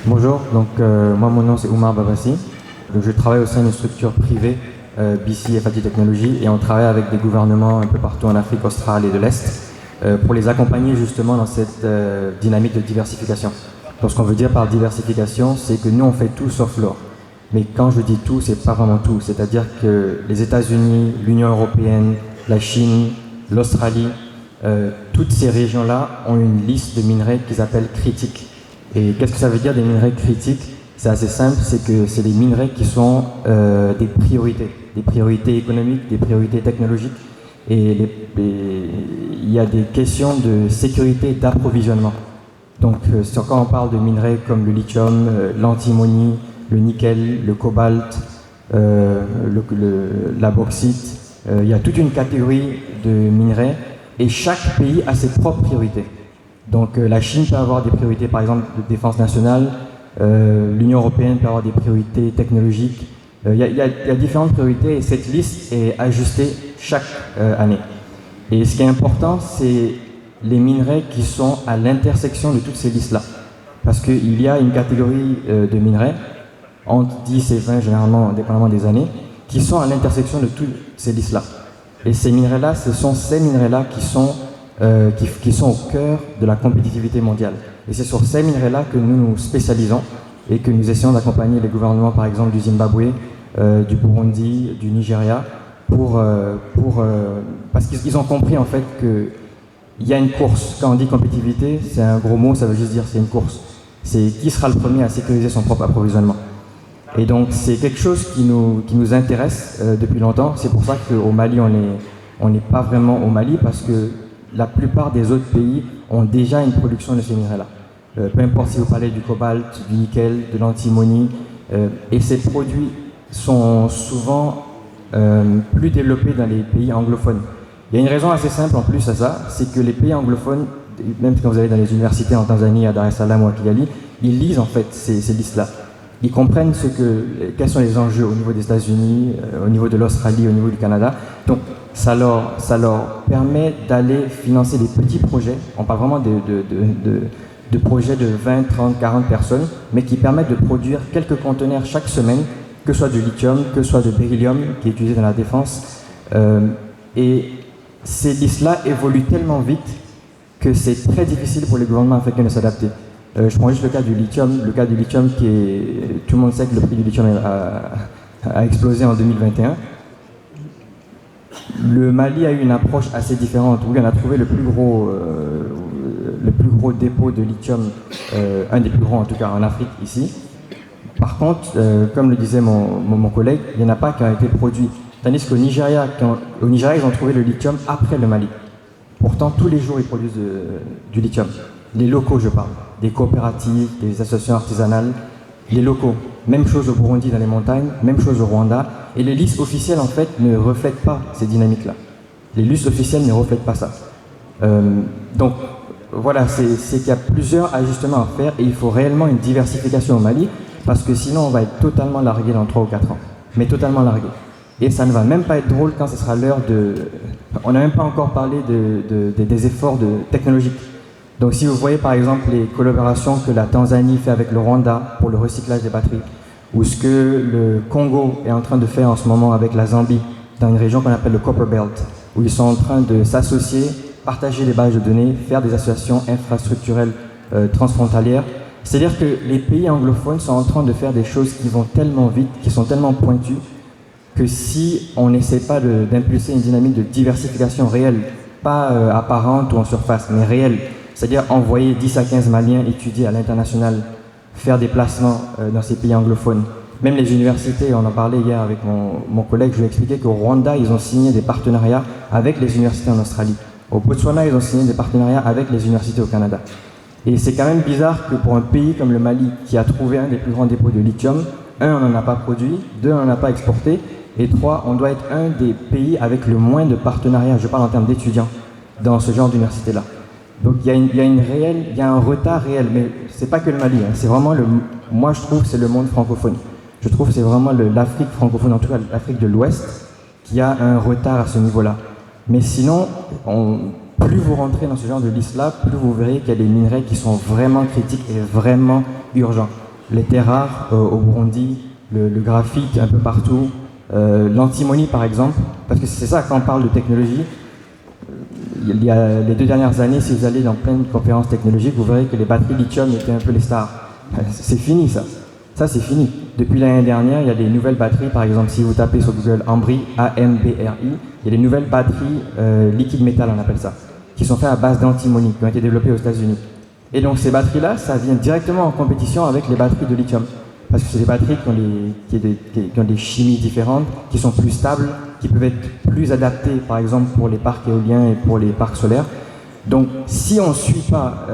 Bonjour, moi mon nom c'est Oumar Babassi. Donc, je travaille au sein d'une structure privée, BC FAT Technologies, et on travaille avec des gouvernements un peu partout en Afrique australe et de l'Est pour les accompagner justement dans cette dynamique de diversification. Donc ce qu'on veut dire par diversification, c'est que nous on fait tout sauf l'or. Mais quand je dis tout, c'est pas vraiment tout. C'est-à-dire que les États-Unis, l'Union européenne, la Chine, l'Australie, toutes ces régions-là ont une liste de minerais qu'ils appellent critiques. Et qu'est-ce que ça veut dire des minerais critiques? C'est assez simple, c'est que c'est des minerais qui sont des priorités économiques, des priorités technologiques, et il y a des questions de sécurité d'approvisionnement. Donc quand on parle de minerais comme le lithium, l'antimony, le nickel, le cobalt, la bauxite, il y a toute une catégorie de minerais et chaque pays a ses propres priorités. Donc la Chine peut avoir des priorités par exemple de défense nationale, l'Union européenne peut avoir des priorités technologiques. Il y a différentes priorités et cette liste est ajustée chaque année. Et ce qui est important, c'est les minerais qui sont à l'intersection de toutes ces listes-là. Parce qu'il y a une catégorie de minerais, entre 10 et 20 généralement, dépendamment des années, qui sont à l'intersection de toutes ces listes-là. Et ces minerais-là, ce sont ces minerais-là qui sont au cœur de la compétitivité mondiale. Et c'est sur ces minerais-là que nous nous spécialisons et que nous essayons d'accompagner les gouvernements, par exemple, du Zimbabwe, du Burundi, du Nigeria, parce qu'ils ont compris en fait qu'il y a une course. Quand on dit compétitivité, c'est un gros mot, ça veut juste dire c'est une course. C'est qui sera le premier à sécuriser son propre approvisionnement. Et donc c'est quelque chose qui nous intéresse depuis longtemps. C'est pour ça qu'au Mali, on n'est pas vraiment au Mali, parce que la plupart des autres pays ont déjà une production de ces minerais-là. Peu importe si vous parlez du cobalt, du nickel, de l'antimony, et ces produits sont souvent plus développés dans les pays anglophones. Il y a une raison assez simple en plus à ça, c'est que les pays anglophones, même quand vous allez dans les universités en Tanzanie, à Dar es Salaam ou à Kigali, ils lisent en fait ces listes-là. Ils comprennent quels sont les enjeux au niveau des États-Unis, au niveau de l'Australie, au niveau du Canada. Donc ça leur permet d'aller financer des petits projets. On parle vraiment de projets de 20, 30, 40 personnes, mais qui permettent de produire quelques conteneurs chaque semaine, que ce soit du lithium, que ce soit de beryllium, qui est utilisé dans la défense. Et ces listes-là évoluent tellement vite que c'est très difficile pour les gouvernements africains de s'adapter. Je prends juste le cas du lithium. Le cas du lithium tout le monde sait que le prix du lithium a explosé en 2021. Le Mali a eu une approche assez différente. Oui, on a trouvé le plus gros dépôt de lithium, un des plus grands en tout cas en Afrique ici. Par contre, comme le disait mon collègue, il n'y en a pas qui ont été produits. Tandis qu'au Nigeria, ils ont trouvé le lithium après le Mali. Pourtant, tous les jours, ils produisent du lithium. Les locaux, je parle. Des coopératives, des associations artisanales, les locaux. Même chose au Burundi dans les montagnes, même chose au Rwanda. Et les listes officielles, en fait, ne reflètent pas ces dynamiques-là. Les listes officielles ne reflètent pas ça. Donc, voilà, c'est qu'il y a plusieurs ajustements à faire et il faut réellement une diversification au Mali, parce que sinon, on va être totalement largué dans 3 ou 4 ans. Mais totalement largué. Et ça ne va même pas être drôle quand ce sera l'heure de... On n'a même pas encore parlé des efforts technologiques. Donc si vous voyez par exemple les collaborations que la Tanzanie fait avec le Rwanda pour le recyclage des batteries, ou ce que le Congo est en train de faire en ce moment avec la Zambie, dans une région qu'on appelle le Copper Belt, où ils sont en train de s'associer, partager les bases de données, faire des associations infrastructurelles transfrontalières. C'est-à-dire que les pays anglophones sont en train de faire des choses qui vont tellement vite, qui sont tellement pointues, que si on n'essaie pas d'impulser une dynamique de diversification réelle, pas apparente ou en surface, mais réelle, c'est-à-dire envoyer 10 à 15 Maliens étudier à l'international, faire des placements dans ces pays anglophones. Même les universités, on en parlait hier avec mon collègue, je lui ai expliqué qu'au Rwanda, ils ont signé des partenariats avec les universités en Australie. Au Botswana, ils ont signé des partenariats avec les universités au Canada. Et c'est quand même bizarre que pour un pays comme le Mali, qui a trouvé un des plus grands dépôts de lithium, 1, on n'en a pas produit, 2, on n'en a pas exporté, et 3, on doit être un des pays avec le moins de partenariats, je parle en termes d'étudiants, dans ce genre d'université-là. Donc il y a un retard réel, mais c'est pas que le Mali, hein, c'est vraiment moi je trouve que c'est le monde francophone. Je trouve que c'est vraiment l'Afrique francophone, en tout cas l'Afrique de l'Ouest, qui a un retard à ce niveau-là. Mais sinon, plus vous rentrez dans ce genre de liste-là, plus vous verrez qu'il y a des minerais qui sont vraiment critiques et vraiment urgents. les terres rares au Burundi, le graphite un peu partout, l'antimony par exemple, parce que c'est ça quand on parle de technologie. Il y a les 2 dernières années, si vous allez dans plein de conférences technologiques, vous verrez que les batteries lithium étaient un peu les stars. C'est fini ça. Ça c'est fini. Depuis l'année dernière, il y a des nouvelles batteries, par exemple si vous tapez sur Google Ambri, A-M-B-R-I, il y a des nouvelles batteries liquide métal, on appelle ça, qui sont faites à base d'antimony, qui ont été développées aux États-Unis. Et donc ces batteries-là, ça vient directement en compétition avec les batteries de lithium. Parce que c'est des batteries qui ont des chimies différentes, qui sont plus stables, qui peuvent être plus adaptées, par exemple, pour les parcs éoliens et pour les parcs solaires. Donc, si on ne suit pas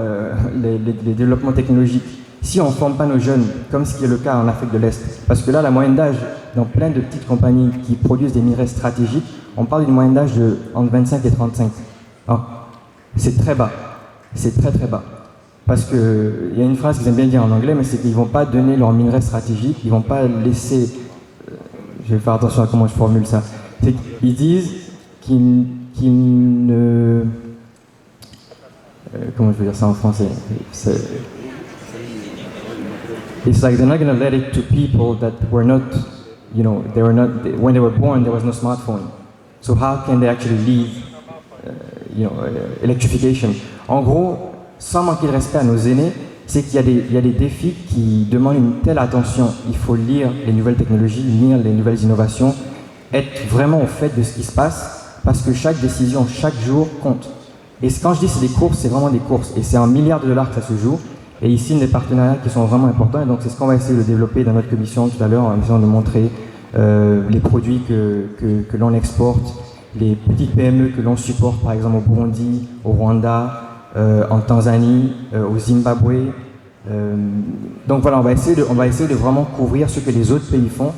les développements technologiques, si on ne forme pas nos jeunes, comme ce qui est le cas en Afrique de l'Est, parce que là, la moyenne d'âge dans plein de petites compagnies qui produisent des minerais stratégiques, on parle d'une moyenne d'âge de entre 25 et 35 ans. C'est très bas. C'est très très bas. Parce qu'il y a une phrase qu'ils aiment bien dire en anglais, mais c'est qu'ils ne vont pas donner leurs minerais stratégiques, ils ne vont pas laisser... je vais faire attention à comment je formule ça. C'est qu'ils disent qu'ils ne... comment je veux dire ça en français? It's like they're not going to let it to people that were not, you know, they were not... when they were born, there was no smartphone. So how can they actually lead, electrification? En gros, sans manquer de respect à nos aînés, c'est qu'il y a des défis qui demandent une telle attention. Il faut lire les nouvelles technologies, lire les nouvelles innovations, être vraiment au fait de ce qui se passe, parce que chaque décision, chaque jour compte. Et quand je dis c'est des courses, c'est vraiment des courses. Et c'est en milliards de dollars que ça se joue. Et ici, il y a des partenariats qui sont vraiment importants. Et donc, c'est ce qu'on va essayer de développer dans notre commission tout à l'heure, en essayant de montrer les produits que l'on exporte, les petites PME que l'on supporte, par exemple au Burundi, au Rwanda, en Tanzanie, au Zimbabwe. Donc voilà, on va essayer de vraiment couvrir ce que les autres pays font,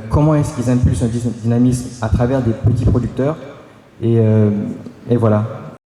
comment est-ce qu'ils impulsent un dynamisme à travers des petits producteurs, et voilà.